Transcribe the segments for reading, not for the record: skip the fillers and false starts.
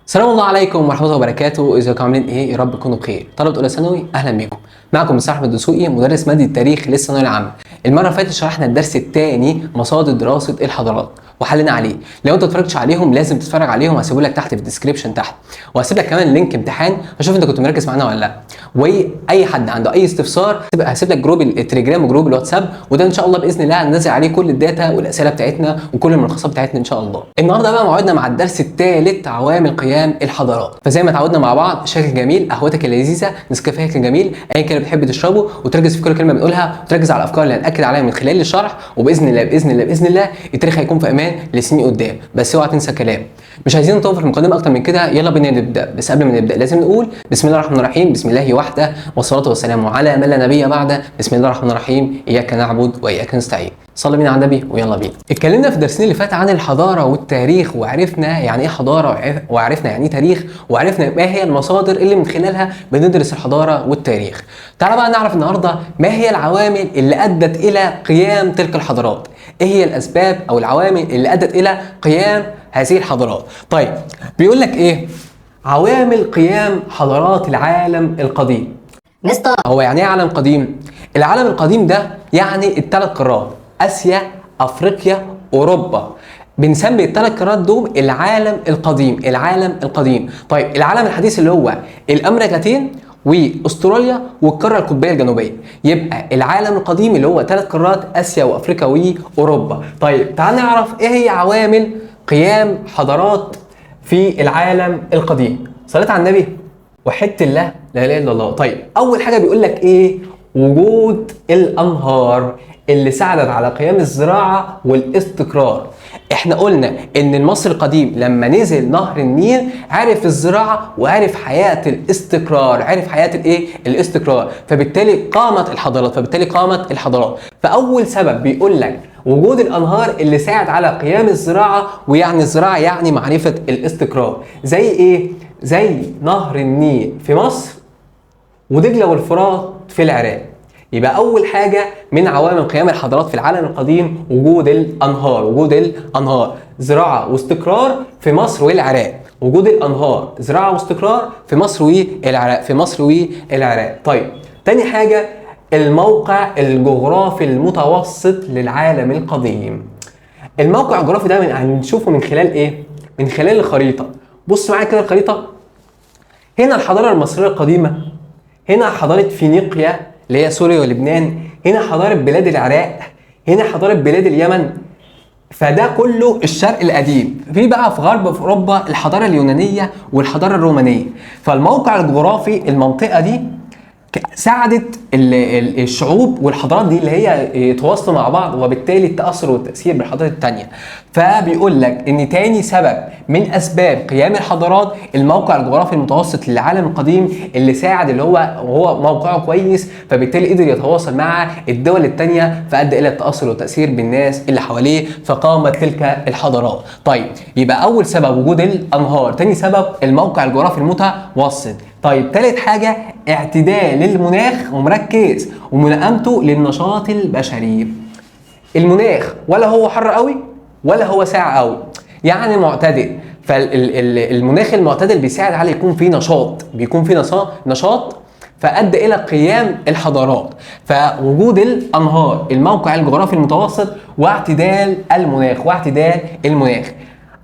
السلام الله عليكم ورحمة الله وبركاته، ازيكم عاملين ايه؟ يا رب تكونوا بخير. طلبة أولى ثانوي أهلا بيكم. معكم مستر أحمد الدسوقي مدرس مادة التاريخ للثانوية العامة. المرة اللي فاتت شرحنا الدرس الثاني مصادر دراسة الحضارات وحلنا عليه. لو انت متفرجتش عليهم لازم تتفرج عليهم، هسيبه لك تحت في الديسكربشن تحت، وهسيب لك كمان لينك امتحان اشوف انت كنت مركز معانا ولا لا. واي حد عنده اي استفسار هسيب لك جروب التليجرام وجروب الواتساب، وده ان شاء الله باذن الله هننزل عليه كل الداتا والاسئله بتاعتنا وكل الملخصات بتاعتنا ان شاء الله. النهارده بقى موعدنا مع الدرس الثالث عوامل قيام الحضارات. فزي ما اتعودنا مع بعض، شكل جميل، قهوتك اللذيذه، نسكافيهك الجميل، ايا كان بتحب تشربه، وتركز في كل كلمه بنقولها، وتركز على الافكار اللي هنأكد عليها من خلال الشرح، وباذن الله باذن الله باذن الله التاريخ هيكون في امان لسنين قدام. بس اوعى تنسى كلام، مش عايزين نطول في المقدمه اكتر من كده، يلا بينا نبدا. بس قبل ما نبدا لازم نقول بسم الله الرحمن الرحيم، بسم الله وحده والصلاه والسلام على من لا نبي بعده، بسم الله الرحمن الرحيم، اياك نعبد واياك نستعين. صلي بينا على النبي ويلا بينا. اتكلمنا في الدرسين اللي فات عن الحضاره والتاريخ، وعرفنا يعني ايه حضاره، وعرفنا يعني ايه تاريخ، وعرفنا ما هي المصادر اللي من خلالها بندرس الحضاره والتاريخ. تعالى بقى نعرف النهارده ما هي العوامل اللي ادت الى قيام تلك الحضارات. ايه هي الاسباب او العوامل اللي ادت الى قيام هذه الحضارات؟ طيب بيقول لك ايه؟ عوامل قيام حضارات العالم القديم. مستر هو يعني ايه عالم قديم؟ العالم القديم ده يعني الثلاث قارات، اسيا، افريقيا، اوروبا. بنسمي الثلاث قارات دول العالم القديم، العالم القديم. طيب العالم الحديث اللي هو الامريكتين واستراليا والقاره القطبيه الجنوبيه. يبقى العالم القديم اللي هو ثلاث قارات، اسيا وافريقيا واوروبا. طيب تعال نعرف ايه هي عوامل قيام حضارات في العالم القديم. صلاه على النبي، وحدت الله، لا اله الا الله. طيب اول حاجه بيقول لك ايه؟ وجود الانهار اللي ساعدت على قيام الزراعه والاستقرار. احنا قلنا ان المصري القديم لما نزل نهر النيل عرف الزراعه وعرف حياه الاستقرار، عرف حياه الايه؟ الاستقرار، فبالتالي قامت الحضارات. فاول سبب بيقول لك وجود الانهار اللي ساعد على قيام الزراعه، ويعني الزراعه يعني معرفه الاستقرار. زي ايه؟ زي نهر النيل في مصر ودجله والفرات في العراق. يبقى اول حاجه من عوامل قيام الحضارات في العالم القديم وجود الانهار، زراعه واستقرار في مصر والعراق. وجود الانهار، زراعه واستقرار في مصر والعراق. طيب تاني حاجه الموقع الجغرافي المتوسط للعالم القديم. الموقع الجغرافي ده هنشوفه من خلال ايه؟ من خلال الخريطه. بص معايا كده الخريطه. هنا الحضاره المصريه القديمه، هنا حضاره فينيقيا اللي هي سوريا ولبنان، هنا حضاره بلاد العراق، هنا حضاره بلاد اليمن. فده كله الشرق القديم. في بقى في غرب في اوروبا الحضاره اليونانيه والحضاره الرومانيه. فالموقع الجغرافي المنطقه دي ساعدت الشعوب والحضارات دي اللي هي يتواصلوا مع بعض، وبالتالي التأثر والتأثير بالحضارات التانية. فبيقول لك ان تاني سبب من اسباب قيام الحضارات الموقع الجغرافي المتوسط للعالم القديم، اللي ساعد اللي هو موقعه كويس، فبالتالي قدر يتواصل مع الدول التانية، فأدى الى التأثر والتأثير بالناس اللي حواليه، فقامت تلك الحضارات. طيب يبقى اول سبب وجود الانهار، تاني سبب الموقع الجغرافي المتوسط. طيب تالت حاجة اعتدال المناخ، ومركز، وملائمته للنشاط البشري. المناخ ولا هو حر قوي ولا هو ساقع قوي، يعني معتدل. فالمناخ المعتدل بيساعد على يكون فيه نشاط، فأدى إلى قيام الحضارات. فوجود الأنهار، الموقع الجغرافي المتوسط، واعتدال المناخ.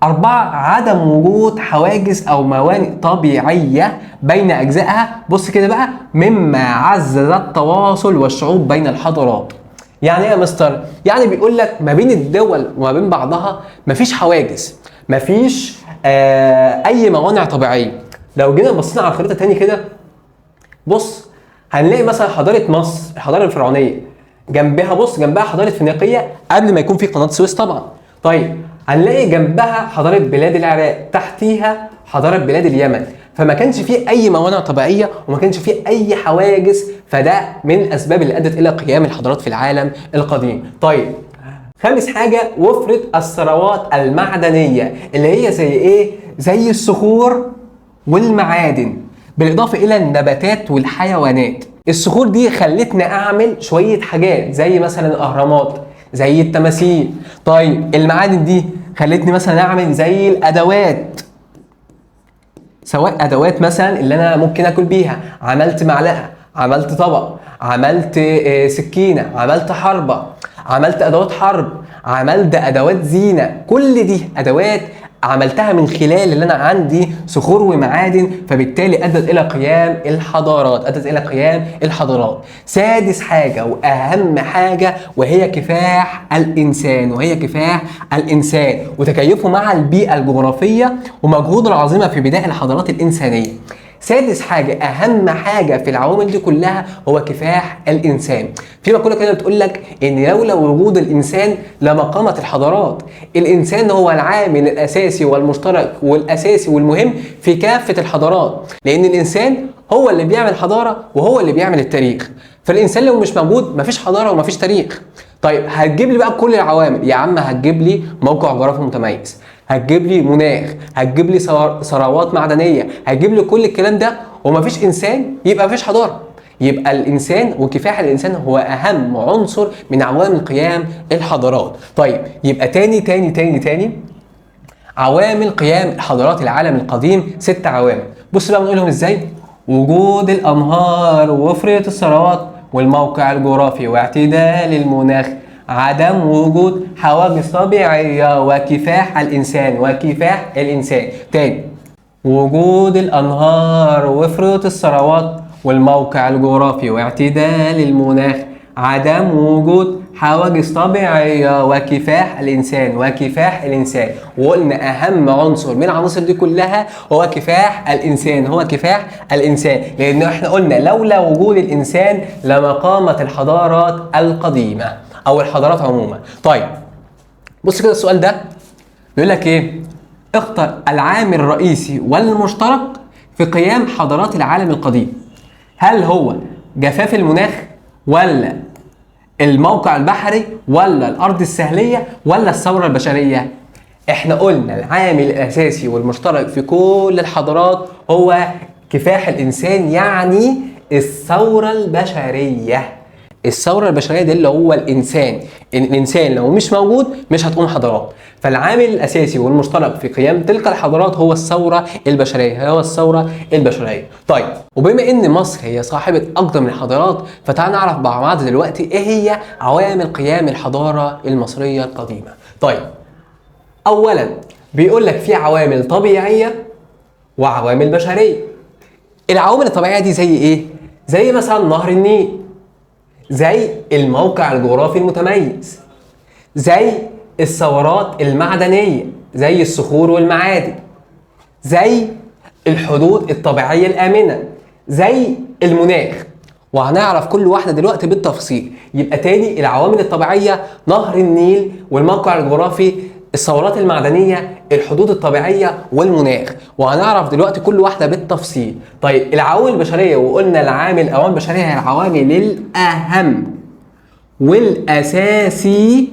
4 عدم وجود حواجز أو موانئ طبيعية بين أجزائها. بص كده بقى، مما عزز التواصل والشعوب بين الحضارات. يعني ايه يا مستر؟ يعني بيقول لك ما بين الدول وما بين بعضها مفيش حواجز، مفيش أي موانئ طبيعية. لو جينا بصينا على الخريطة تاني كده، بص هنلاقي مثلا حضارة مصر، الحضارة الفرعونية، جنبها حضارة فينيقية قبل ما يكون في قناة السويس طبعا. طيب هنلاقي جنبها حضارة بلاد العراق، تحتيها حضارة بلاد اليمن. فما كانش فيه أي موانئ طبيعية وما كانش فيه أي حواجز، فده من الأسباب اللي أدت إلى قيام الحضارات في العالم القديم. طيب خامس حاجة وفرة الثروات المعدنية، اللي هي زي إيه؟ زي الصخور والمعادن، بالإضافة إلى النباتات والحيوانات. الصخور دي خلتني أعمل شوية حاجات زي مثلا الأهرامات، زي التماثيل. طيب المعادن دي خلتني مثلا أعمل زي الأدوات سواء ادوات مثلا اللي انا ممكن اكل بيها، عملت معلقه، عملت طبق، عملت سكينه، عملت حربه، عملت ادوات حرب، عملت ادوات زينه. كل دي ادوات عملتها من خلال اللي انا عندي صخور ومعادن، فبالتالي ادت الى قيام الحضارات، ادت الى قيام الحضارات. سادس حاجه واهم حاجه وهي كفاح الانسان، وهي كفاح الانسان وتكيفه مع البيئه الجغرافيه ومجهوده العظيم في بناء الحضارات الانسانيه. سادس حاجة أهم حاجة في العوامل دي كلها هو كفاح الإنسان. في مقولة كده بتقول لك إن لولا وجود الإنسان لما قامت الحضارات. الإنسان هو العامل الأساسي والمشترك والأساسي والمهم في كافة الحضارات، لأن الإنسان هو اللي بيعمل حضارة وهو اللي بيعمل التاريخ. فالإنسان لو مش موجود مفيش حضارة ومفيش تاريخ. طيب هتجيب لي بقى كل العوامل يا عم، هتجيب لي موقع جغرافي متميز، هتجيب لي مناخ، هتجيب لي ثروات معدنيه، هتجيب لي كل الكلام ده ومفيش انسان، يبقى مفيش حضاره. يبقى الانسان وكفاح الانسان هو اهم عنصر من عوامل قيام الحضارات. طيب يبقى تاني عوامل قيام حضارات العالم القديم 6 عوامل. بص بقى بنقولهم ازاي. وجود الانهار ووفرة الثروات والموقع الجغرافي واعتدال المناخ، عدم وجود حواجز طبيعية وكفاح الإنسان، وكفاح الإنسان. تاني، وجود الأنهار ووفرة الثروات والموقع الجغرافي واعتدال المناخ، عدم وجود حواجز طبيعية وكفاح الإنسان، وكفاح الإنسان. وقلنا أهم عنصر من العناصر دي كلها هو كفاح الإنسان، هو كفاح الإنسان، لأن احنا قلنا لولا وجود الإنسان لما قامت الحضارات القديمة أو الحضارات عموما. طيب بص كده السؤال ده بيقول لك إيه؟ اختر العامل الرئيسي والمشترك في قيام حضارات العالم القديم. هل هو جفاف المناخ ولا الموقع البحري ولا الارض السهليه ولا الثوره البشريه؟ احنا قلنا العامل الاساسي والمشترك في كل الحضارات هو كفاح الانسان، يعني الثوره البشريه. الثوره البشريه دي اللي هو الانسان. الانسان لو مش موجود مش هتقوم حضارات. فالعامل الاساسي والمشترك في قيام تلك الحضارات هو الثوره البشريه، هو الثوره البشريه. طيب وبما ان مصر هي صاحبه اقدم الحضارات، فتعال نعرف مع بعض دلوقتي ايه هي عوامل قيام الحضاره المصريه القديمه. طيب اولا بيقول لك في عوامل طبيعيه وعوامل بشريه. العوامل الطبيعيه دي زي ايه؟ زي مثلا نهر النيل، زي الموقع الجغرافي المتميز، زي الثورات المعدنية، زي الصخور والمعادن، زي الحدود الطبيعية الآمنة، زي المناخ. وهنعرف كل واحدة دلوقتي بالتفصيل. يبقى تاني العوامل الطبيعية نهر النيل والموقع الجغرافي، الثورات المعدنية، الحدود الطبيعية والمناخ. وهنعرف دلوقتي كل واحدة بالتفصيل. طيب العوامل البشرية، وقلنا العوامل البشرية هي العوامل الأهم والأساسي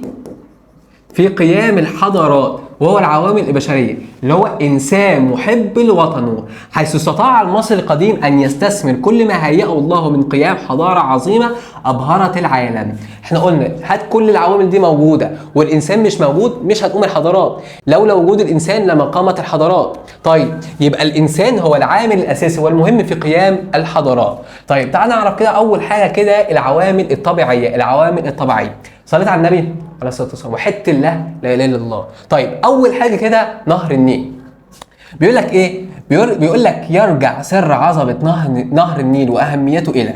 في قيام الحضارات، وهو العوامل البشرية اللي هو إنسان محب لوطنه، حيث استطاع المصري القديم أن يستثمر كل ما هيأه الله من قيام حضارة عظيمة أبهرت العالم. احنا قلنا هات كل العوامل دي موجودة والإنسان مش موجود مش هتقوم الحضارات. لولا وجود الإنسان لما قامت الحضارات. طيب يبقى الإنسان هو العامل الأساسي والمهم في قيام الحضارات. طيب تعال نعرف كده أول حاجة كده العوامل الطبيعية. العوامل الطبيعية، صليت على النبي عليه الصلاه والسلام، وحدت الله لا اله الا الله. طيب اول حاجه كده نهر النيل. بيقول لك ايه؟ بيقول لك يرجع سر عظمه نهر النيل واهميته الى،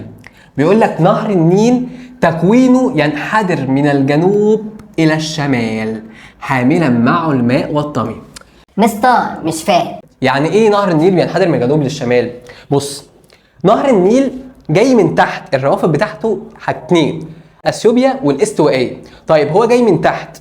بيقول لك نهر النيل تكوينه ينحدر من الجنوب الى الشمال حاملا معه الماء والطمي. مستر مش فاهم يعني ايه نهر النيل بينحدر من الجنوب للشمال؟ بص، نهر النيل جاي من تحت، الروافد بتاعته حاجتين، اثيوبيا والاستوائيه. طيب هو جاي من تحت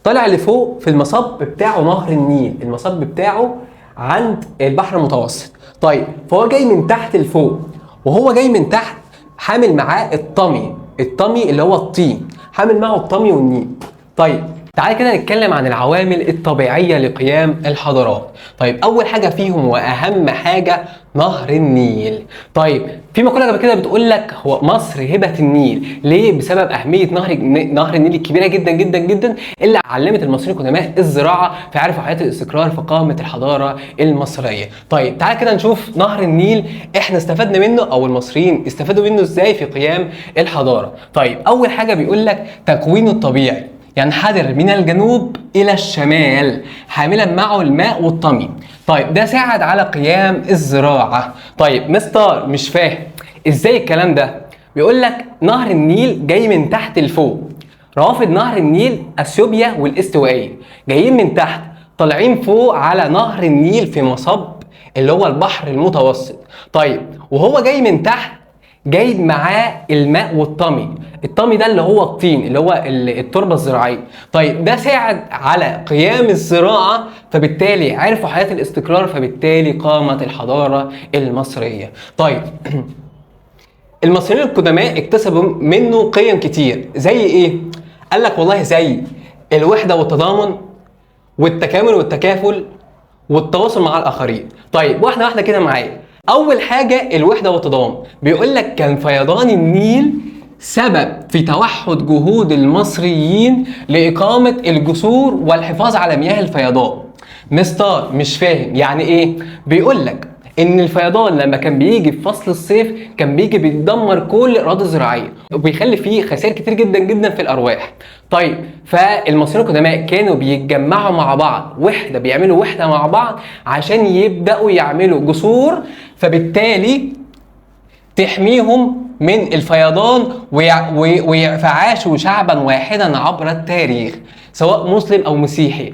طالع لفوق في المصب بتاعه نهر النيل، المصب بتاعه عند البحر المتوسط. طيب فهو جاي من تحت لفوق، وهو جاي من تحت حامل معاه الطمي اللي هو الطين، حامل معه الطمي والنيل. طيب تعالى كده نتكلم عن العوامل الطبيعية لقيام الحضارات. طيب أول حاجة فيهم وأهم حاجة نهر النيل. طيب في مقولة قبل كده بتقول لك هو مصر هبة النيل. ليه؟ بسبب أهمية نهر النيل الكبيرة جدا جدا جدا اللي علمت المصريين القدماء الزراعة، فعرفوا حياة الاستقرار، فقامت الحضارة المصرية. طيب تعالى كده نشوف نهر النيل احنا استفدنا منه أو المصريين استفادوا منه ازاي في قيام الحضارة. طيب أول حاجة بيقول لك تكوينه الطبيعي، ينحدر من الجنوب إلى الشمال حاملا معه الماء والطمي. طيب ده ساعد على قيام الزراعة. طيب مستر مش فاهم ازاي الكلام ده؟ بيقول لك نهر النيل جاي من تحت لفوق، روافد نهر النيل اثيوبيا والاستوائية جايين من تحت طالعين فوق على نهر النيل في مصب اللي هو البحر المتوسط. طيب وهو جاي من تحت جايب معاه الماء والطمي. الطمي ده اللي هو الطين اللي هو التربه الزراعيه. طيب ده ساعد على قيام الزراعه، فبالتالي عرفوا حياه الاستقرار، فبالتالي قامت الحضاره المصريه. طيب المصريين القدماء اكتسبوا منه قيم كتير زي ايه؟ قال لك والله زي الوحده والتضامن والتكامل والتكافل والتواصل مع الاخرين. طيب واحده واحده كده معايا. اول حاجه الوحده والتضامن، بيقول لك كان فيضان النيل سبب في توحد جهود المصريين لاقامه الجسور والحفاظ على مياه الفيضان. مستر مش فاهم يعني ايه؟ بيقول لك ان الفيضان لما كان بيجي في فصل الصيف كان بيجي بيدمر كل الاراضي الزراعيه وبيخلي فيه خسائر كتير جدا جدا في الارواح. طيب فالمصريين القدماء كانوا بيتجمعوا مع بعض وحده، بيعملوا وحده مع بعض عشان يبداوا يعملوا جسور، فبالتالي تحميهم من الفيضان فعاشوا شعبا واحدا عبر التاريخ، سواء مسلم او مسيحي،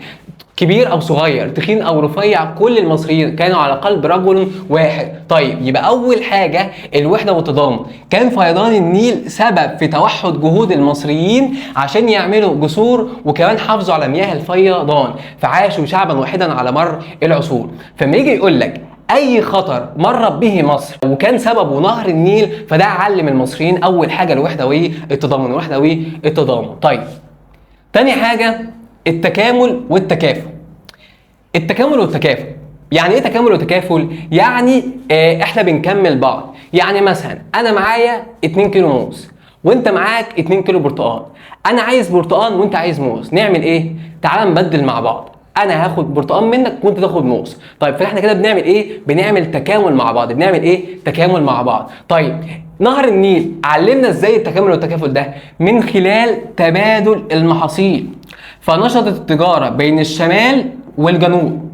كبير او صغير، تخين او رفيع، كل المصريين كانوا على قلب رجل واحد. طيب يبقى اول حاجه الوحده والتضامن. كان فيضان النيل سبب في توحد جهود المصريين عشان يعملوا جسور وكمان حافظوا على مياه الفيضان، فعاشوا شعبا واحدا على مر العصور. فما يجي يقول لك اي خطر مرت به مصر وكان سببه نهر النيل، فده علم المصريين اول حاجه الوحده والتضامن، الوحده والتضامن. طيب تاني حاجه التكامل والتكافل. التكامل والتكافل يعني ايه تكامل وتكافل؟ يعني احنا بنكمل بعض. يعني مثلا انا معايا 2 كيلو موز وانت معاك 2 كيلو برتقال، انا عايز برتقال وانت عايز موز، نعمل ايه؟ تعال نبدل مع بعض، انا هاخد برتقال منك وانت تاخد موز. طيب فاحنا كده بنعمل ايه؟ بنعمل تكامل مع بعض. بنعمل ايه؟ تكامل مع بعض. طيب نهر النيل علمنا ازاي التكامل والتكافل ده؟ من خلال تبادل المحاصيل، فنشطت التجاره بين الشمال والجنوب.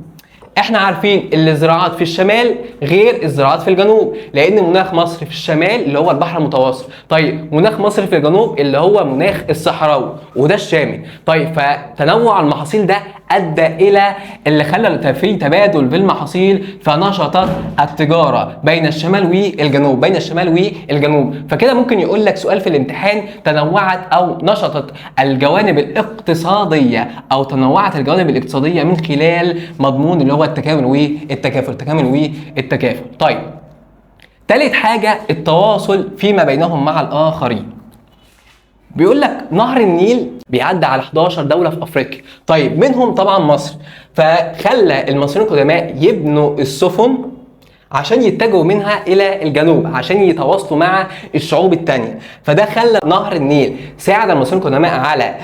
احنا عارفين ان الزراعات في الشمال غير الزراعات في الجنوب، لان مناخ مصر في الشمال اللي هو البحر المتوسط، طيب مناخ مصر في الجنوب اللي هو مناخ الصحراوي وده الشامي. طيب فتنوع المحاصيل ده ادى الى اللي خلى في تبادل بالمحاصيل، فنشطت التجاره بين الشمال والجنوب، بين الشمال والجنوب. فكده ممكن يقول لك سؤال في الامتحان تنوعت او نشطت الجوانب الاقتصاديه او تنوعت الجوانب الاقتصاديه من خلال مضمون اللي هو التكامل والتكافل، التكامل والتكافل. طيب ثالث حاجه التواصل فيما بينهم مع الاخرين. بيقول لك نهر النيل بيعدي على 11 دولة في أفريقيا، طيب منهم طبعا مصر، فخلى المصريين القدماء يبنوا السفن عشان يتجهوا منها إلى الجنوب عشان يتواصلوا مع الشعوب التانية. فده خلى نهر النيل ساعد المصريين القدماء على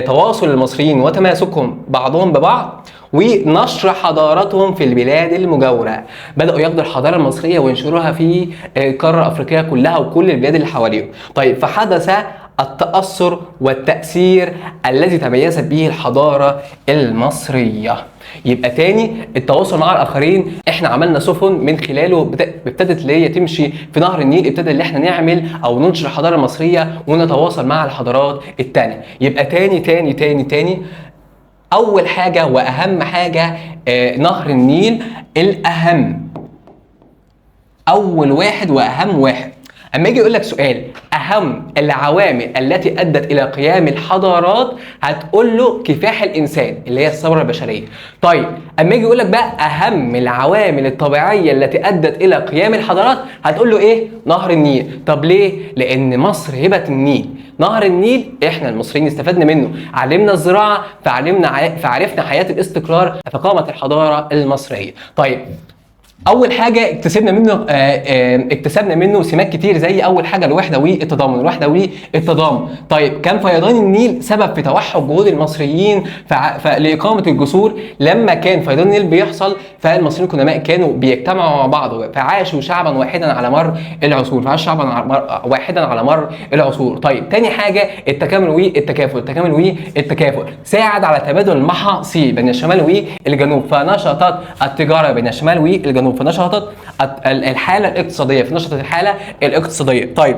تواصل المصريين وتماسكهم بعضهم ببعض ونشر حضارتهم في البلاد المجاورة. بدأوا ياخدوا الحضارة المصرية وينشروها في القارة الأفريقية كلها وكل البلاد اللي حواليهم. طيب فحدث التأثر والتأثير الذي تميزت به الحضارة المصرية. يبقى تاني التواصل مع الآخرين، احنا عملنا سفن من خلاله ابتدت اللي هي تمشي في نهر النيل، ابتدى اللي احنا نعمل او ننشر الحضارة المصرية ونتواصل مع الحضارات التانية. يبقى تاني تاني تاني تاني اول حاجة واهم حاجة نهر النيل الاهم، اول واحد واهم واحد. اما يجي يقول لك سؤال اهم العوامل التي ادت الى قيام الحضارات، هتقول له كفاح الانسان اللي هي الثوره البشريه. طيب اما يجي يقول لك بقى اهم العوامل الطبيعيه التي ادت الى قيام الحضارات، هتقول له ايه؟ نهر النيل. طب ليه؟ لان مصر هبه النيل. نهر النيل احنا المصريين استفدنا منه، علمنا الزراعه فعرفنا حياه الاستقرار، فقامت الحضاره المصريه. طيب اول حاجه اكتسبنا منه سمات كتير، زي اول حاجه الوحده والتضامن. طيب كان فيضان النيل سبب في توحد جهود المصريين لاقامه الجسور. لما كان فيضان النيل بيحصل فالمصريين القدماء كانوا بيجتمعوا مع بعض، فعاشوا شعبا واحدا على مر العصور. طيب تاني حاجه التكامل والتكافؤ ساعد على تبادل المحاصيل بين الشمال والجنوب، فنشطت التجاره بين الشمال والجنوب، فنشطت الحاله الاقتصاديه. طيب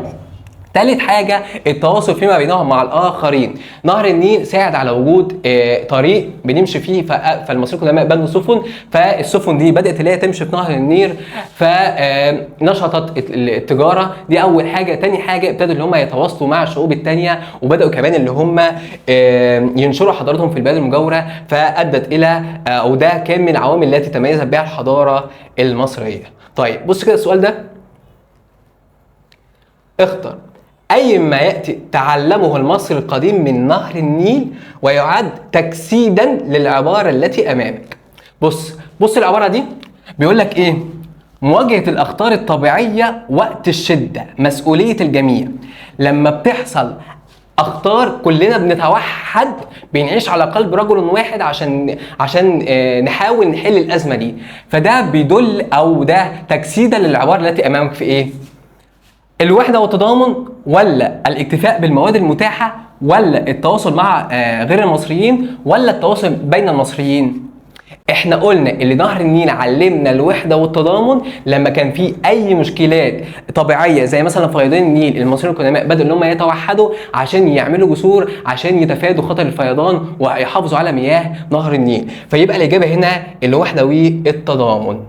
ثالث حاجة التواصل فيما بينهم مع الآخرين. نهر النيل ساعد على وجود طريق بنمشي فيه، فالمصريين القدماء بنوا سفن، فالسفن دي بدأت اللي هي تمشي في نهر النيل، فنشطت التجارة. دي أول حاجة. تاني حاجة ابتدوا اللي هم يتواصلوا مع الشعوب التانية، وبدأوا كمان اللي هم ينشروا حضارتهم في البلاد المجاورة، فأدت إلى أو ده كان من العوامل التي تميزت بها الحضارة المصرية. طيب بص كده السؤال ده، اختر أي ما يأتي تعلمه المصري القديم من نهر النيل ويعد تجسيدا للعبارة التي أمامك. بص العبارة دي بيقول لك إيه؟ مواجهة الأخطار الطبيعية وقت الشدة مسؤولية الجميع. لما بتحصل أخطار كلنا بنتوحد، بنعيش على قلب رجل واحد عشان نحاول نحل الأزمة دي. فده بيدل أو ده تجسيدا للعبارة التي أمامك في إيه؟ الوحدة والتضامن، ولا الاكتفاء بالمواد المتاحة، ولا التواصل مع غير المصريين، ولا التواصل بين المصريين؟ احنا قلنا اللي نهر النيل علمنا الوحدة والتضامن لما كان في اي مشكلات طبيعية زي مثلا فيضان النيل، المصريين القدماء بدأوا ان هم يتوحدوا عشان يعملوا جسور عشان يتفادوا خطر الفيضان ويحافظوا على مياه نهر النيل. فيبقى الإجابة هنا الوحدة والتضامن.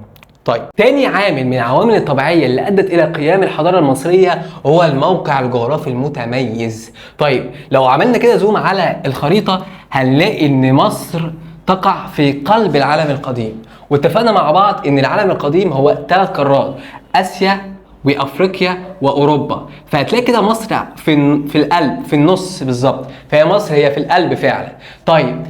طيب تاني عامل من العوامل الطبيعية اللي أدت إلى قيام الحضارة المصرية هو الموقع الجغرافي المتميز. طيب لو عملنا كده زوم على الخريطة هنلاقي إن مصر تقع في قلب العالم القديم، واتفقنا مع بعض إن العالم القديم هو 3 قارات، آسيا وأفريقيا وأوروبا. فهتلاقي كده مصر في القلب، في النص بالظبط، فهي مصر هي في القلب فعلا. طيب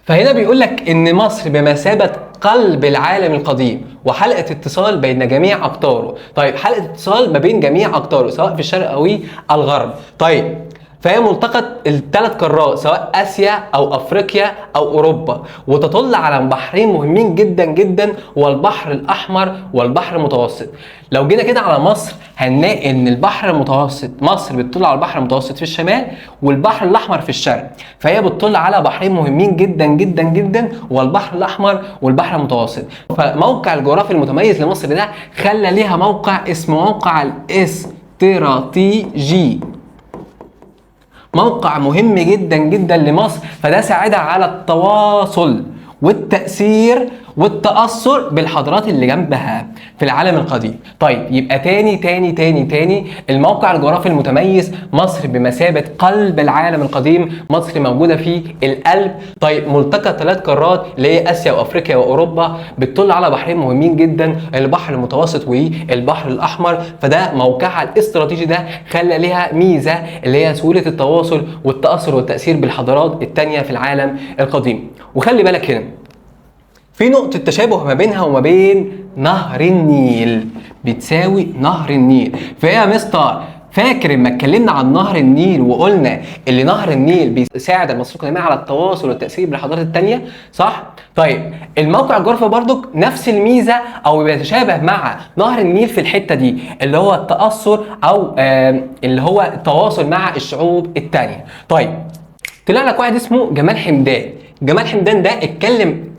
فهنا بيقول لك إن مصر بمثابة قلب العالم القديم وحلقة اتصال بين جميع أقطاره. طيب حلقة اتصال ما بين جميع أقطاره سواء في الشرق أو الغرب. طيب فهي ملتقى ال3 قارات سواء آسيا أو أفريقيا أو أوروبا، وتطل على بحرين مهمين جدا جدا، والبحر الأحمر والبحر المتوسط. لو جينا كده على مصر هنلاقي ان البحر المتوسط، مصر بتطل على البحر المتوسط في الشمال والبحر الاحمر في الشرق، فهي بتطل على بحرين مهمين جدا جدا جدا، والبحر الاحمر والبحر المتوسط. فموقع الجغرافي المتميز لمصر ده خلى ليها موقع اسمه موقع الاستراتيجي، موقع مهم جدا جدا لمصر، فده ساعدها على التواصل والتأثير والتأثر بالحضارات اللي جنبها في العالم القديم. طيب يبقى تاني الموقع الجغرافي المتميز، مصر بمثابة قلب العالم القديم، مصر موجودة في القلب. طيب ملتقى 3 قارات اللي هي آسيا وأفريقيا وأوروبا، بتطل على بحرين مهمين جدا، البحر المتوسط والبحر الأحمر، فده موقعها الاستراتيجي ده خلى ليها ميزة اللي هي سهولة التواصل والتأثر والتأثير بالحضارات التانية في العالم القديم. وخلي بالك هنا في نقطة تشابه ما بينها وما بين نهر النيل، بتساوي نهر النيل. فهي يا مستر فاكر لما اتكلمنا عن نهر النيل وقلنا اللي نهر النيل بيساعد المصريين القدماء على التواصل والتأثير بالحضارات التانية، صح؟ طيب الموقع الجغرافي برضك نفس الميزة او بيتشابه مع نهر النيل في الحتة دي، اللي هو التأثر او اللي هو التواصل مع الشعوب التانية. طيب طلع لك واحد اسمه جمال حمدان، جمال حمدان ده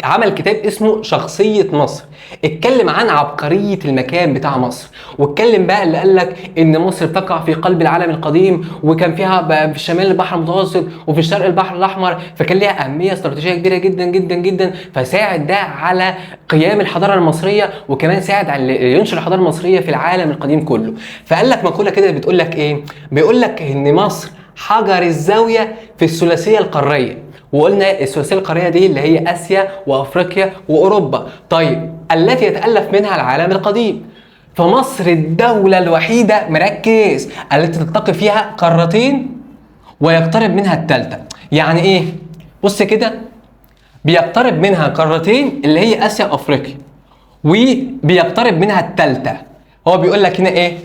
عمل كتاب اسمه شخصية مصر، اتكلم عن عبقرية المكان بتاع مصر، واتكلم بقى اللي قال لك ان مصر بتقع في قلب العالم القديم، وكان فيها في الشمال البحر المتوسط وفي الشرق البحر الاحمر، فكان ليها اهمية استراتيجية كبيرة جدا جدا جدا، فساعد ده على قيام الحضارة المصرية، وكمان ساعد على ينشر الحضارة المصرية في العالم القديم كله. فقال لك مقولة كده بتقول لك ايه؟ بيقول لك ان مصر حجر الزاوية في الثلاثية القارية، وقلنا الثلاثيه القاريه دي اللي هي اسيا وافريقيا واوروبا، طيب التي يتالف منها العالم القديم. فمصر الدوله الوحيده، مركز، التي تلتقي فيها قارتين ويقترب منها الثالثه. يعني ايه؟ بص كده، بيقترب منها قارتين اللي هي اسيا وافريقيا، وبيقترب منها الثالثه. هو بيقول لك هنا ايه؟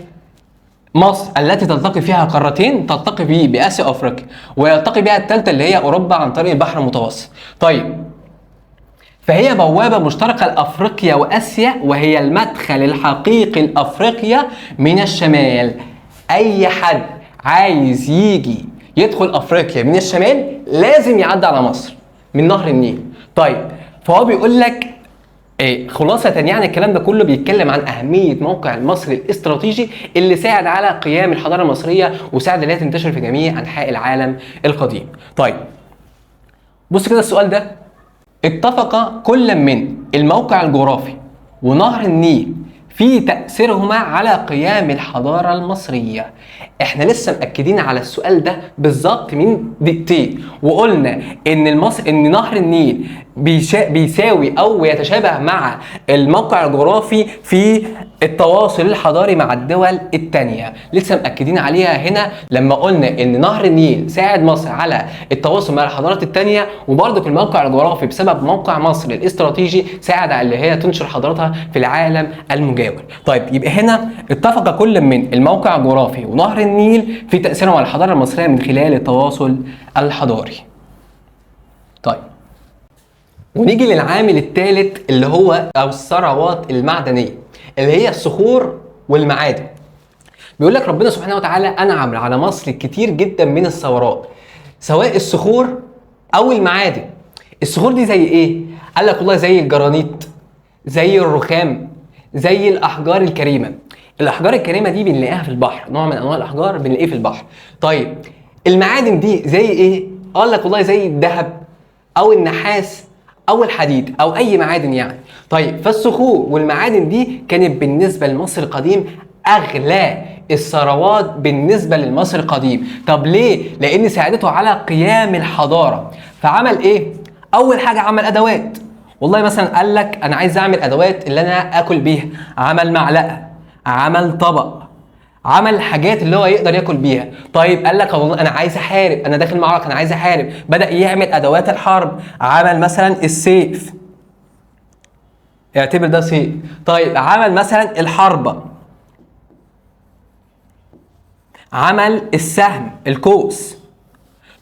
مصر التي تلتقي فيها قارتين، تلتقي باسيا وافريقيا، ويلتقي بها الثالثه اللي هي اوروبا عن طريق البحر المتوسط. طيب، فهي بوابه مشتركه لافريقيا واسيا، وهي المدخل الحقيقي لافريقيا من الشمال. اي حد عايز يجي يدخل افريقيا من الشمال لازم يعدي على مصر من نهر النيل. طيب، فهو بيقول لك خلاصة يعني الكلام ده كله بيتكلم عن أهمية موقع المصري الاستراتيجي اللي ساعد على قيام الحضارة المصرية، وساعد إنها تنتشر في جميع أنحاء العالم القديم. طيب، بص كده السؤال ده، اتفق كل من الموقع الجغرافي ونهر النيل في تأثيرهما على قيام الحضارة المصرية. احنا لسه مأكدين على السؤال ده بالظبط من دقيقتين، وقلنا ان نهر النيل بيساوي او يتشابه مع الموقع الجغرافي في التواصل الحضاري مع الدول التانية. لسه مأكدين عليها هنا لما قلنا ان نهر النيل ساعد مصر على التواصل مع الحضارات التانية، وبرضه في الموقع الجغرافي بسبب موقع مصر الاستراتيجي ساعد على اللي هي تنشر حضارتها في العالم المجاور. طيب، يبقى هنا اتفق كل من الموقع الجغرافي ونهر النيل في تأثيرهم على الحضارة المصرية من خلال التواصل الحضاري. طيب، ونيجي للعامل الثالث اللي هو او الثروات المعدنيه اللي هي الصخور والمعادن. بيقول لك ربنا سبحانه وتعالى انعم على مصر كتير جدا من الثروات، سواء الصخور او المعادن. الصخور دي زي ايه؟ قال لك والله زي الجرانيت، زي الرخام، زي الاحجار الكريمه. الاحجار الكريمه دي بنلاقيها في البحر، نوع من انواع الاحجار بنلاقيه في البحر. طيب، المعادن دي زي ايه؟ قال لك والله زي الذهب او النحاس او الحديد او اي معادن يعني. طيب، فالصخور والمعادن دي كانت بالنسبه لمصر القديم اغلى الثروات بالنسبه للمصري القديم. طب ليه؟ لان ساعدته على قيام الحضاره. فعمل ايه؟ اول حاجه عمل ادوات. والله مثلا قال لك انا عايز اعمل ادوات اللي انا اكل بيها، عمل معلقه، عمل طبق، عمل حاجات اللي هو يقدر ياكل بيها. طيب، قال لك والله انا عايز احارب، انا داخل معركه انا عايز احارب، بدا يعمل ادوات الحرب، عمل مثلا السيف، اعتبر ده سيف. طيب، عمل مثلا الحربه، عمل السهم، القوس.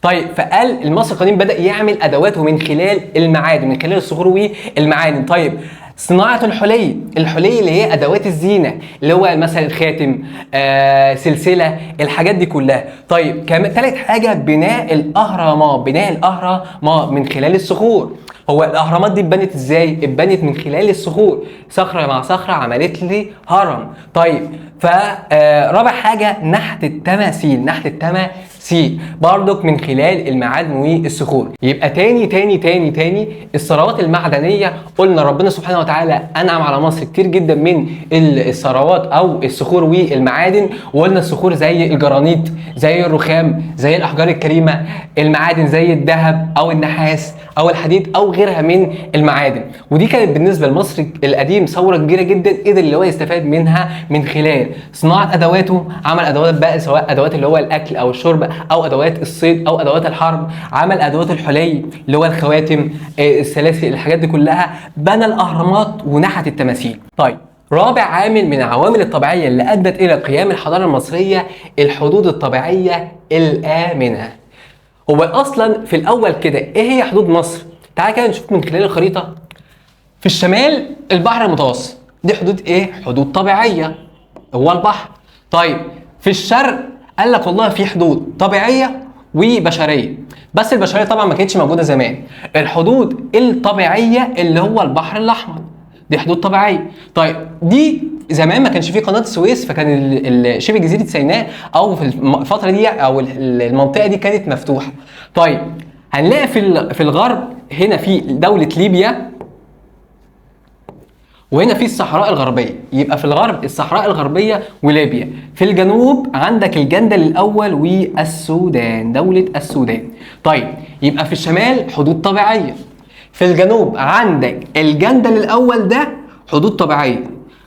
طيب، فقال المصري القديم بدا يعمل ادواته من خلال المعادن، من خلال الصخور والمعادن. طيب، صناعة الحلي اللي هي أدوات الزينة، اللي هو مثلا الخاتم، سلسلة، الحاجات دي كلها. طيب، كمان تالت حاجة بناء الأهرامات من خلال الصخور. هو الأهرامات دي اتبنت ازاي؟ اتبنت من خلال الصخور، صخرة مع صخرة عملت لي هرم. طيب، فرابع حاجة نحت التماثيل برضك من خلال المعادن والصخور. يبقى تاني الثروات المعدنية قلنا ربنا سبحانه وتعالى أنعم على مصر كتير جدا من الثروات أو الصخور والمعادن. وقلنا الصخور زي الجرانيت، زي الرخام، زي الأحجار الكريمة. المعادن زي الذهب أو النحاس أو الحديد أو غيرها من المعادن. ودي كانت بالنسبة لمصر القديم ثورة كبيرة جدا قدر اللي هو يستفاد منها من خلال صناعة أدواته. عمل أدوات بقى سواء أدوات اللي هو الأكل أو الشرب أو أدوات الصيد أو أدوات الحرب. عمل أدوات الحلي اللي هو الخواتم، السلاسل، الحاجات دي كلها. بنى الأهرامات ونحت التماثيل. طيب، رابع عامل من العوامل الطبيعية اللي أدت إلى قيام الحضارة المصرية الحدود الطبيعية الآمنة. هو أصلا في الأول كده إيه هي حدود مصر؟ تعال كده نشوف من خلال الخريطة. في الشمال البحر المتوسط، دي حدود إيه؟ حدود طبيعية، هو البحر. طيب، في الشرق قال لك والله في حدود طبيعية وبشريه، بس البشريه طبعا ما كانتش موجوده زمان. الحدود الطبيعيه اللي هو البحر الاحمر، دي حدود طبيعيه. طيب دي زمان ما كانش فيه قناه السويس، فكان شبه جزيره سيناء او في الفتره دي او المنطقه دي كانت مفتوحه. طيب هنلاقي في الغرب هنا في دوله ليبيا، وهنا في الصحراء الغربيه. يبقى في الغرب الصحراء الغربيه وليبيا، في الجنوب عندك الجندل الاول والسودان، دوله السودان. طيب يبقى في الشمال حدود طبيعيه، في الجنوب عندك الجندل الاول ده حدود طبيعيه.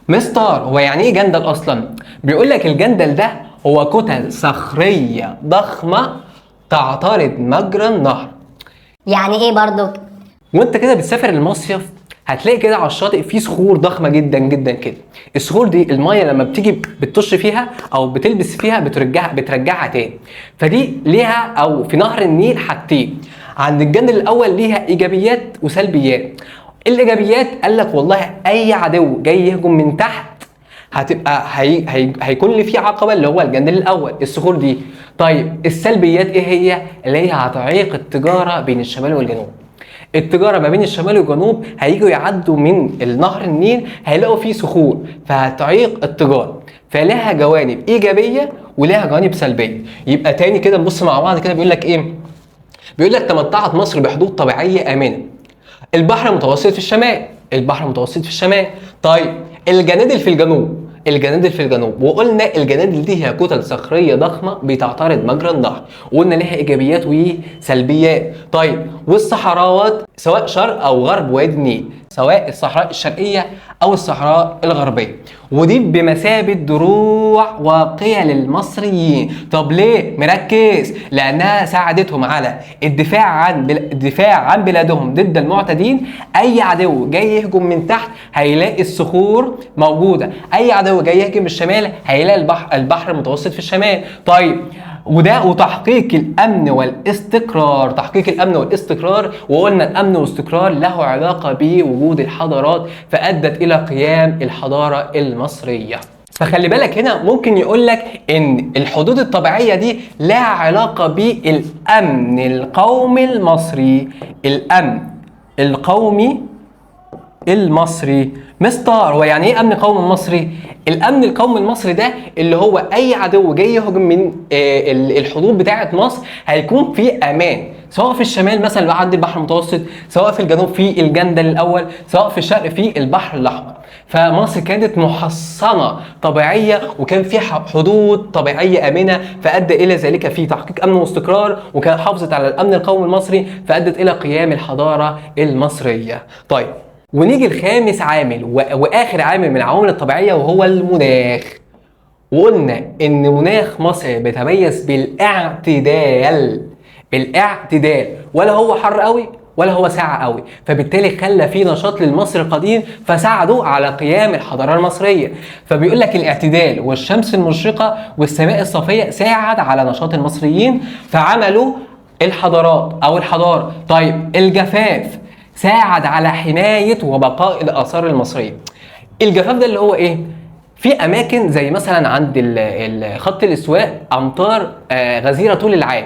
مستر هو يعني ايه جندل اصلا؟ بيقول لك الجندل ده هو كتل صخريه ضخمه تعترض مجرى النهر. يعني ايه برضو؟ وانت كده بتسافر المصيف هتلاقي كده على الشاطئ في صخور ضخمه جدا جدا كده. الصخور دي الميه لما بتيجي بتطش فيها او بتلبس فيها بترجعها تاني. فدي ليها او في نهر النيل حاجتين، عند الجندل الاول ليها ايجابيات وسلبيات. الايجابيات قال لك والله اي عدو جاي يهجم من تحت هتبقى هيكون لي فيه عقبه اللي هو الجندل الاول، الصخور دي. طيب السلبيات ايه هي؟ اللي هي هتعيق التجاره بين الشمال والجنوب. التجاره ما بين الشمال والجنوب هيجوا يعدوا من النهر النيل هيلاقوا فيه صخور فهتعيق التجاره. فلها جوانب ايجابيه ولها جوانب سلبيه. يبقى تاني كده نبص مع بعض كده، بيقول لك ايه؟ بيقول لك تمتعت مصر بحدود طبيعيه امنه. البحر المتوسط في الشمال، البحر المتوسط في الشمال. طيب الجنادل في الجنوب، الجنادل في الجنوب، وقلنا الجنادل دي هي كتل صخريه ضخمه بتعترض مجرى النهر، وقلنا لها ايجابيات وسلبيات. طيب والصحراوات سواء شرق او غرب وادي النيل، سواء الصحراء الشرقيه او الصحراء الغربيه، ودي بمثابه دروع واقيه للمصريين. طب ليه مركز؟ لانها ساعدتهم على الدفاع عن بلادهم ضد المعتدين. اي عدو جاي يهجم من تحت هيلاقي الصخور موجوده، اي عدو جاي يهجم من الشمال هيلاقي البحر المتوسط في الشمال. طيب وتحقيق الامن والاستقرار، تحقيق الامن والاستقرار، وقلنا الامن والاستقرار له علاقه بوجود الحضارات فادت الى قيام الحضاره المصريه. فخلي بالك هنا ممكن يقول لك ان الحدود الطبيعيه دي لها علاقه بالامن القومي المصري، الامن القومي المصري. مستر هو يعني ايه امن قومي مصري؟ الامن القومي المصري ده اللي هو اي عدو جاي يهجم من الحدود بتاعه مصر هيكون في امان، سواء في الشمال مثلا اللي عند البحر المتوسط، سواء في الجنوب في الجندل الاول، سواء في الشرق في البحر الاحمر. فمصر كانت محصنه طبيعيه وكان فيها حدود طبيعيه امنه، فادى الى ذلك في تحقيق امن واستقرار، وكان حافظت على الامن القومي المصري فادت الى قيام الحضاره المصريه. طيب ونيجي الخامس عامل واخر عامل من العوامل الطبيعيه وهو المناخ. وقلنا ان مناخ مصر بيتميز بالاعتدال، بالاعتدال، ولا هو حر قوي ولا هو ساقع قوي، فبالتالي خلى في نشاط للمصري القديم فساعدوا على قيام الحضاره المصريه. فبيقول لك الاعتدال والشمس المشرقه والسماء الصافيه ساعد على نشاط المصريين فعملوا الحضارات او الحضاره. طيب الجفاف ساعد على حمايه وبقاء الاثار المصريه. الجفاف ده اللي هو ايه؟ في اماكن زي مثلا عند خط الاستواء امطار غزيره طول العام،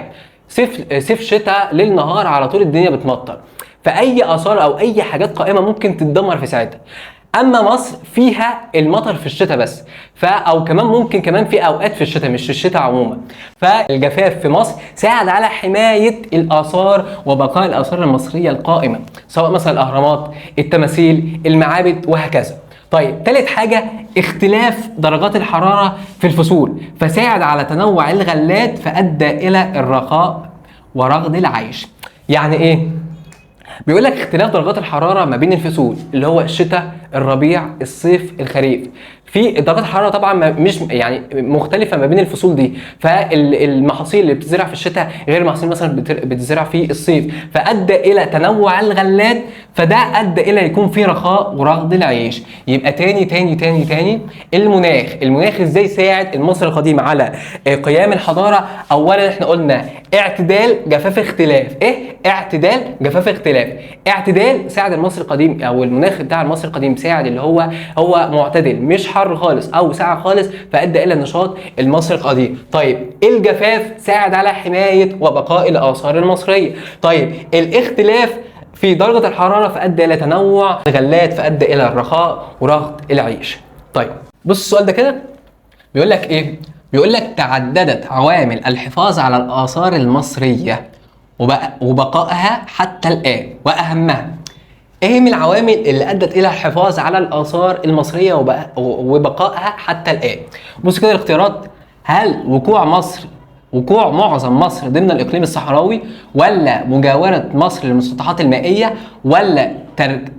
صيف شتاء ليل نهار على طول الدنيا بتمطر، فاي اثار او اي حاجات قائمه ممكن تتدمر في ساعتها. اما مصر فيها المطر في الشتاء بس، او كمان ممكن كمان في اوقات في الشتاء مش في الشتاء عموما. فالجفاف في مصر ساعد على حمايه الاثار وبقاء الاثار المصريه القائمه، سواء مثلا الاهرامات، التماثيل، المعابد وهكذا. طيب ثالث حاجه اختلاف درجات الحراره في الفصول، فساعد على تنوع الغلات فادى الى الرخاء ورغد العيش. يعني ايه؟ بيقول لك اختلاف درجات الحراره ما بين الفصول اللي هو الشتاء، الربيع، الصيف، الخريف. في درجات الحراره طبعا مش يعني مختلفه ما بين الفصول دي، فالمحاصيل اللي بتزرع في الشتاء غير المحاصيل مثلا بتزرع في الصيف، فادى الى تنوع الغلات، فده ادى الى يكون في رخاء ورغد العيش. يبقى تاني المناخ ازاي ساعد المصري القديم على قيام الحضاره؟ اولا احنا قلنا اعتدال جفاف اختلاف. ايه اعتدال جفاف اختلاف؟ اعتدال ساعد المصري القديم او المناخ بتاع المصري القديم ساعد اللي هو معتدل، مش حر خالص او ساقع خالص، فادى الى النشاط المصري القديم. طيب الجفاف ساعد على حمايه وبقاء الاثار المصريه. طيب الاختلاف في درجه الحراره فادى الى تنوع الغلات، فادى الى الرخاء ورغد العيش. طيب بص السؤال ده كده بيقول لك ايه؟ بيقول لك تعددت عوامل الحفاظ على الآثار المصرية وبقائها حتى الآن، وأهمها ايه من العوامل اللي أدت إلى الحفاظ على الآثار المصرية وبقائها حتى الآن؟ بص كده الاختيارات: هل وقوع معظم مصر ضمن الإقليم الصحراوي، ولا مجاورة مصر للمسطحات المائية، ولا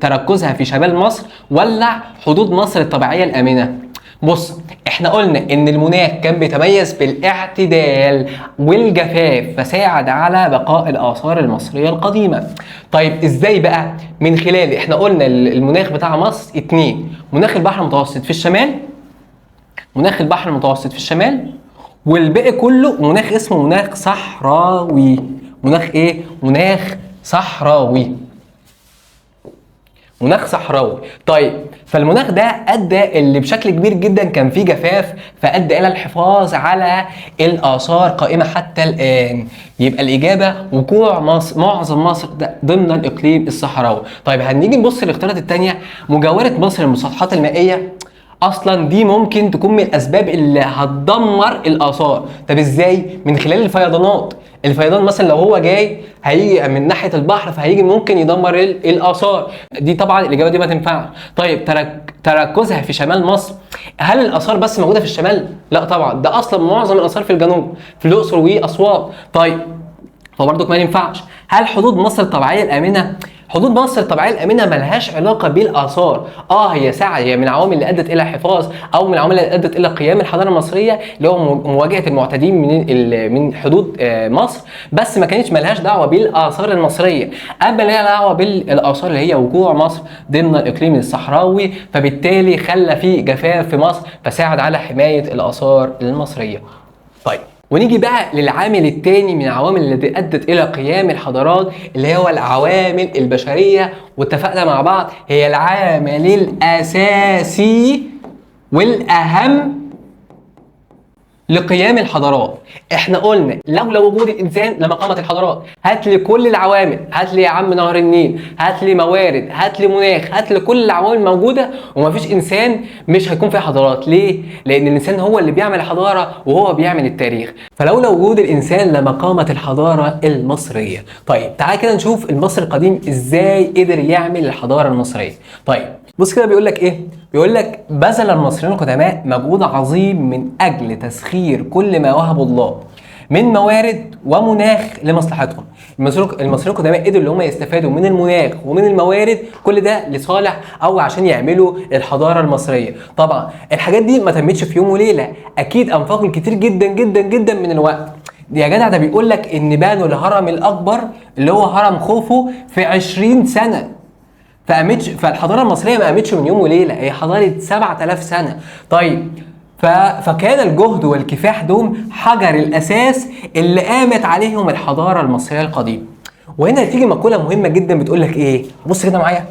تركزها في شمال مصر، ولا حدود مصر الطبيعية الآمنة؟ بص احنا قلنا ان المناخ كان بيتميز بالاعتدال والجفاف، فساعد على بقاء الاثار المصريه القديمه. طيب ازاي بقى؟ من خلال احنا قلنا المناخ بتاع مصر اتنين: مناخ البحر المتوسط في الشمال، مناخ البحر المتوسط في الشمال، والباقي كله مناخ اسمه مناخ صحراوي. مناخ ايه؟ مناخ صحراوي، مناخ صحراوي. طيب فالمناخ ده ادى اللي بشكل كبير جدا كان فيه جفاف، فادى الى الحفاظ على الاثار قائمه حتى الان. يبقى الاجابه وقوع معظم مصر ضمن الاقليم الصحراوي. طيب هنيجي نبص للاختيارات الثانيه: مجاوره مصر للمسطحات المائيه، اصلا دي ممكن تكون من الاسباب اللي هتدمر الاثار. طب ازاي؟ من خلال الفيضانات. الفيضان مثلا لو هو جاي هيجي من ناحيه البحر فهيجي ممكن يدمر الاثار دي. طبعا الاجابه دي ما تنفعش. طيب تركزها في شمال مصر، هل الاثار بس موجوده في الشمال؟ لا طبعا، ده اصلا معظم الاثار في الجنوب، في الاقصر واسوان. طيب فبرضك ما ينفعش. هل حدود مصر الطبيعيه الامنه؟ حدود مصر الطبيعيه الامنه ملهاش علاقه بالاثار. هي ساعه، هي من العوامل اللي ادت الى حفاظ او من العوامل اللي ادت الى قيام الحضاره المصريه، اللي هو مواجهه المعتدين من حدود مصر، بس ما كانتش ملهاش دعوه بالاثار المصريه. اما لها دعوه بالاثار اللي هي وقوع مصر ضمن الاقليم الصحراوي، فبالتالي خلى في جفاف في مصر، فساعد على حمايه الاثار المصريه. طيب ونيجي بقى للعامل الثاني من العوامل التي ادت الى قيام الحضارات، اللي هو العوامل البشريه. واتفقنا مع بعض هي العامل الاساسي والاهم لقيام الحضارات. احنا قلنا لولا وجود الانسان لما قامت الحضارات. هات لي كل العوامل، هات لي يا عم نهر النيل، هات لي موارد، هات لي مناخ، هات لي كل العوامل موجوده ومفيش انسان، مش هيكون في حضارات. ليه؟ لان الانسان هو اللي بيعمل الحضاره وهو بيعمل التاريخ. فلولا وجود الانسان لما قامت الحضاره المصريه. طيب تعال كده نشوف المصري القديم ازاي قدر يعمل الحضاره المصريه. طيب بص كده بيقول لك ايه؟ بيقول لك بذل المصريون القدماء مجهود عظيم من اجل تسخير كل ما وهبه الله من موارد ومناخ لمصلحتهم. المصريين القدماء قدروا اللي هم يستفادوا من المناخ ومن الموارد، كل ده لصالح او عشان يعملوا الحضاره المصريه. طبعا الحاجات دي ما تمتش في يوم وليله، اكيد انفقوا كتير جدا جدا جدا من الوقت. يا جدع ده بيقول لك ان بنوا الهرم الاكبر اللي هو هرم خوفو في 20 سنه. فالحضاره المصريه ما قامتش من يوم وليله، هي حضاره 7000 سنه. طيب فكان الجهد والكفاح دوم حجر الاساس اللي قامت عليهم الحضاره المصريه القديمه. وهنا تيجي مقوله مهمه جدا بتقول لك ايه؟ بص كده معايا،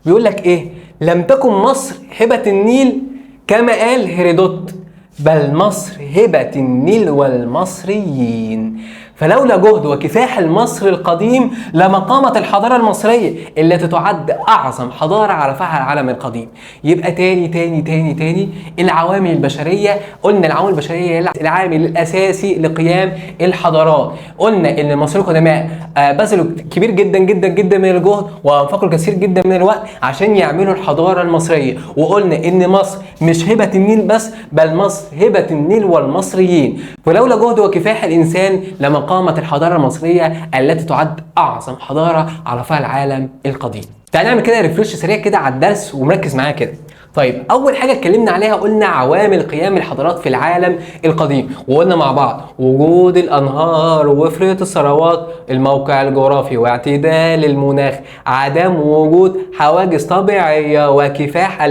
بيقول لك ايه؟ لم تكن مصر هبه النيل كما قال هيرودوت، بل مصر هبه النيل والمصريين. فلولا جهد وكفاح المصري القديم لما قامت الحضارة المصرية التي تعد أعظم حضارة عرفها العالم القديم. يبقى تاني العوامل البشرية. قلنا العوامل البشرية هي العامل الأساسي لقيام الحضارات. قلنا إن المصريين القدماء بذلوا كبير جدا جدا جدا من الجهد وأنفقوا كثير جدا من الوقت عشان يعملوا الحضارة المصرية. وقلنا إن مصر مش هبة النيل بس، بل مصر هبة النيل والمصريين. ولولا جهد وكفاح الإنسان لما قامت الحضارة المصرية التي تعد أعظم حضارة عرفها العالم القديم. تعال نعمل كده ريفريش سريع كده على الدرس ومركز معايا كده. طيب أول حاجة اتكلمنا عليها قلنا عوامل قيام الحضارات في العالم القديم، وقلنا مع بعض وجود الأنهار ووفرة الثروات، الموقع الجغرافي واعتدال المناخ، عدم وجود حواجز طبيعية، وكفاح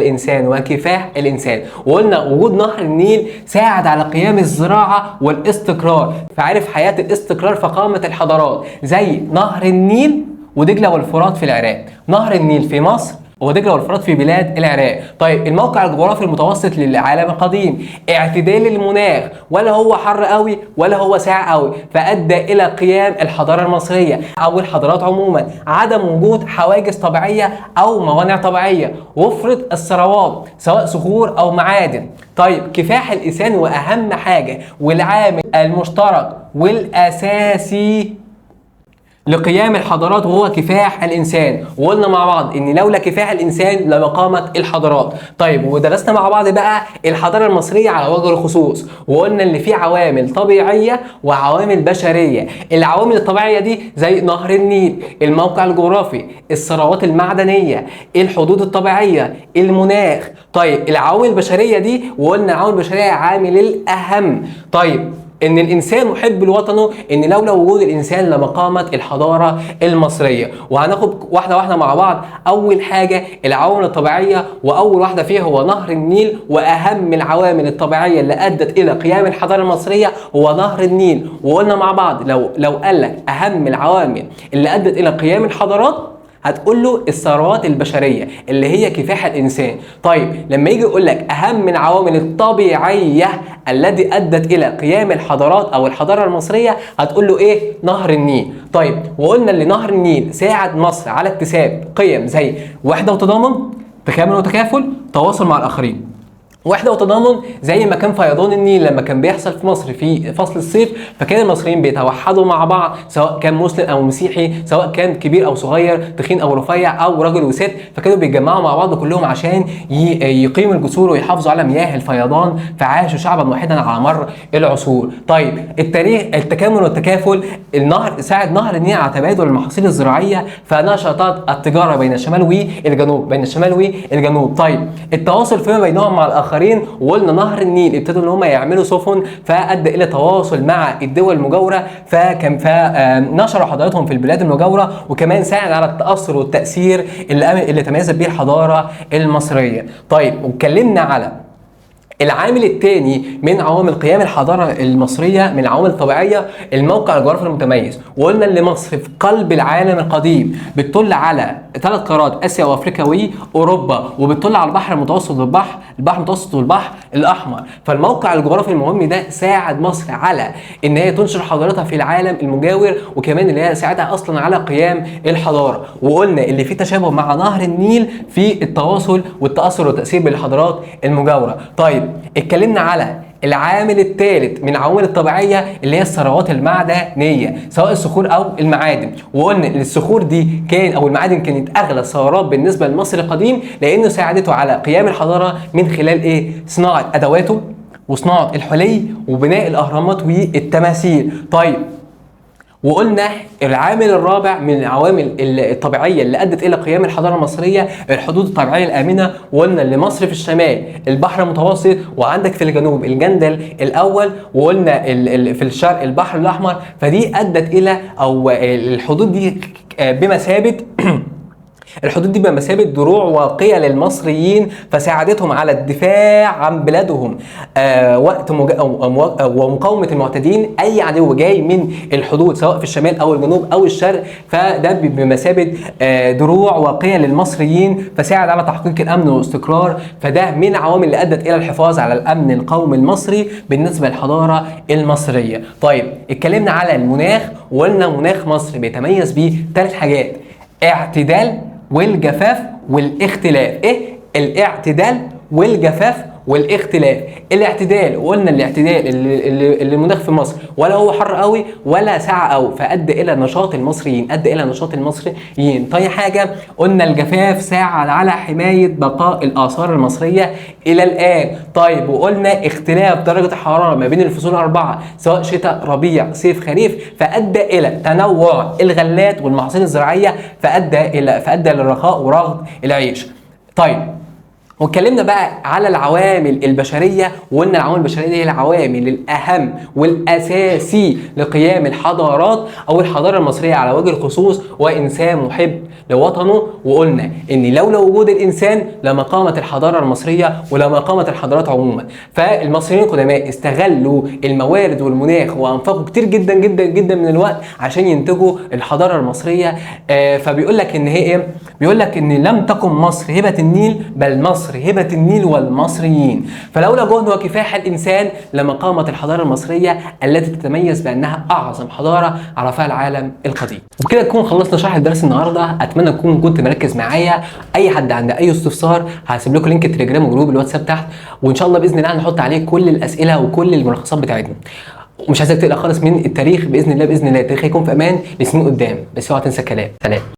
الإنسان. وقلنا وجود نهر النيل ساعد على قيام الزراعة والاستقرار، فعرف حياة الاستقرار فقامت الحضارات زي نهر النيل ودجلة والفرات في العراق، نهر النيل في مصر ودجله والفرات في بلاد العراق. طيب الموقع الجغرافي المتوسط للعالم القديم، اعتدال المناخ، ولا هو حر قوي ولا هو ساقع قوي، فادى الى قيام الحضاره المصريه او الحضارات عموما. عدم وجود حواجز طبيعيه او موانع طبيعيه، وفره الثروات سواء صخور او معادن. طيب كفاح الانسان، واهم حاجه والعامل المشترك والاساسي لقيام الحضارات وهو كفاح الانسان. وقلنا مع بعض ان لولا كفاح الانسان لما قامت الحضارات. طيب ودرسنا مع بعض بقى الحضاره المصريه على وجه الخصوص، وقلنا ان في عوامل طبيعيه وعوامل بشريه. العوامل الطبيعيه دي زي نهر النيل، الموقع الجغرافي، الثروات المعدنيه، الحدود الطبيعيه، المناخ. طيب العوامل البشريه دي، وقلنا العوامل البشريه عامل الاهم. طيب ان الانسان محب لوطنه، ان لولا وجود الانسان لما قامت الحضاره المصريه. وهناخد واحده واحده مع بعض. اول حاجه العوامل الطبيعيه، واول واحده فيها هو نهر النيل، واهم العوامل الطبيعيه اللي ادت الى قيام الحضاره المصريه هو نهر النيل. وقلنا مع بعض لو قال لك اهم العوامل اللي ادت الى قيام الحضارات، هتقول له الثروات البشريه اللي هي كفاح الانسان. طيب لما يجي يقول لك اهم العوامل الطبيعيه التي ادت الى قيام الحضارات او الحضاره المصريه، هتقول له ايه؟ نهر النيل. طيب وقلنا ان نهر النيل ساعد مصر على اكتساب قيم زي وحده وتضامن، تكامل وتكافل، تواصل مع الاخرين. وحده وتضامن زي ما كان فيضان النيل لما كان بيحصل في مصر في فصل الصيف، فكان المصريين بيتوحدوا مع بعض، سواء كان مسلم او مسيحي، سواء كان كبير او صغير، تخين او رفيع، او راجل وست، فكانوا بيتجمعوا مع بعض كلهم عشان يقيموا الجسور ويحافظوا على مياه الفيضان، فعاشوا شعبا واحدا على مر العصور. طيب التكامل والتكافل، النهر ساعد نهر النيل على تبادل المحاصيل الزراعيه، فنشطت التجاره بين الشمال والجنوب، بين الشمال والجنوب. طيب التواصل فيما بينهم مع الاخرين، وقلنا نهر النيل ابتدوا ان هم يعملوا سفن، فادى الى تواصل مع الدول المجاوره، فنشروا حضارتهم في البلاد المجاوره، وكمان ساعد على التاثر والتاثير اللي تميزت به الحضاره المصريه. طيب واتكلمنا على العامل الثاني من عوامل قيام الحضاره المصريه من العوامل الطبيعيه، الموقع الجغرافي المتميز. وقلنا ان مصر في قلب العالم القديم، بتطل على 3 قارات، اسيا وافريقيا واوروبا، وبتطل على البحر المتوسط والبحر الاحمر. فالموقع الجغرافي المهم ده ساعد مصر على ان هي تنشر حضارتها في العالم المجاور، وكمان اللي هي ساعدها اصلا على قيام الحضاره. وقلنا اللي فيه تشابه مع نهر النيل في التواصل والتاثر والتاثير بالحضارات المجاوره. طيب اتكلمنا على العامل الثالث من العوامل الطبيعيه اللي هي الثروات المعدنيه، سواء الصخور او المعادن. وقلنا ان الصخور دي او المعادن كانت اغلى الثروات بالنسبه لمصر القديم، لانه ساعدته على قيام الحضاره من خلال ايه؟ صناعه ادواته، وصناعه الحلي، وبناء الاهرامات والتماثيل. طيب وقلنا العامل الرابع من العوامل الطبيعيه اللي ادت الى قيام الحضاره المصريه الحدود الطبيعيه الامنه. وقلنا ان مصر في الشمال البحر المتوسط، وعندك في الجنوب الجندل الاول، وقلنا في الشرق البحر الاحمر. فدي ادت الى او الحدود دي بمثابه دروع واقيه للمصريين، فساعدتهم على الدفاع عن بلادهم وقت ومقاومه المعتدين، اي عدو جاي من الحدود سواء في الشمال او الجنوب او الشرق، فده بمثابه دروع واقيه للمصريين، فساعد على تحقيق الامن والاستقرار. فده من العوامل اللي ادت الى الحفاظ على الامن القومي المصري بالنسبه للحضاره المصريه. طيب اتكلمنا على المناخ، وقلنا مناخ مصر بيتميز بيه 3 حاجات: اعتدال والجفاف والاختلاف. ايه الاعتدال والجفاف والاختلاف؟ الاعتدال، وقلنا الاعتدال اللي المناخ في مصر ولا هو حر قوي ولا ساقع قوي، فادى الى نشاط المصريين. طيب حاجه قلنا الجفاف ساعد على حمايه بقاء الاثار المصريه الى الان. طيب وقلنا اختلاف درجه الحراره ما بين الفصول 4 سواء شتاء ربيع صيف خريف، فادى الى تنوع الغلات والمحاصيل الزراعيه، فادى للرخاء ورغد العيش. طيب واتكلمنا بقى على العوامل البشريه، وقلنا العوامل البشريه دي هي العوامل الاهم والاساسي لقيام الحضارات او الحضاره المصريه على وجه الخصوص، وانسان محب لوطنه. وقلنا ان لولا وجود الانسان لما قامت الحضاره المصريه ولما قامت الحضارات عموما. فالمصريين القدماء استغلوا الموارد والمناخ وانفقوا كتير جدا جدا جدا من الوقت عشان ينتجوا الحضاره المصريه. فبيقول لك ان هي ايه؟ بيقول لك ان لم تكن مصر هبه النيل، بل مصر هبه النيل والمصريين. فلولا جهد وكفاح الانسان لما قامت الحضاره المصريه التي تتميز بانها اعظم حضاره عرفها العالم القديم. وبكده نكون خلصنا شرح الدرس النهارده. اتمنى تكون كنت مركز معايا. اي حد عنده اي استفسار هسيب لكم لينك التليجرام وجروب الواتساب تحت، وان شاء الله باذن الله هنحط عليه كل الاسئله وكل الملخصات بتاعتنا. ومش عايزك تقلق خالص من التاريخ، باذن الله باذن الله التاريخ هيكون في امان لسنين قدام، بس اوعى تنسى الكلام. سلام.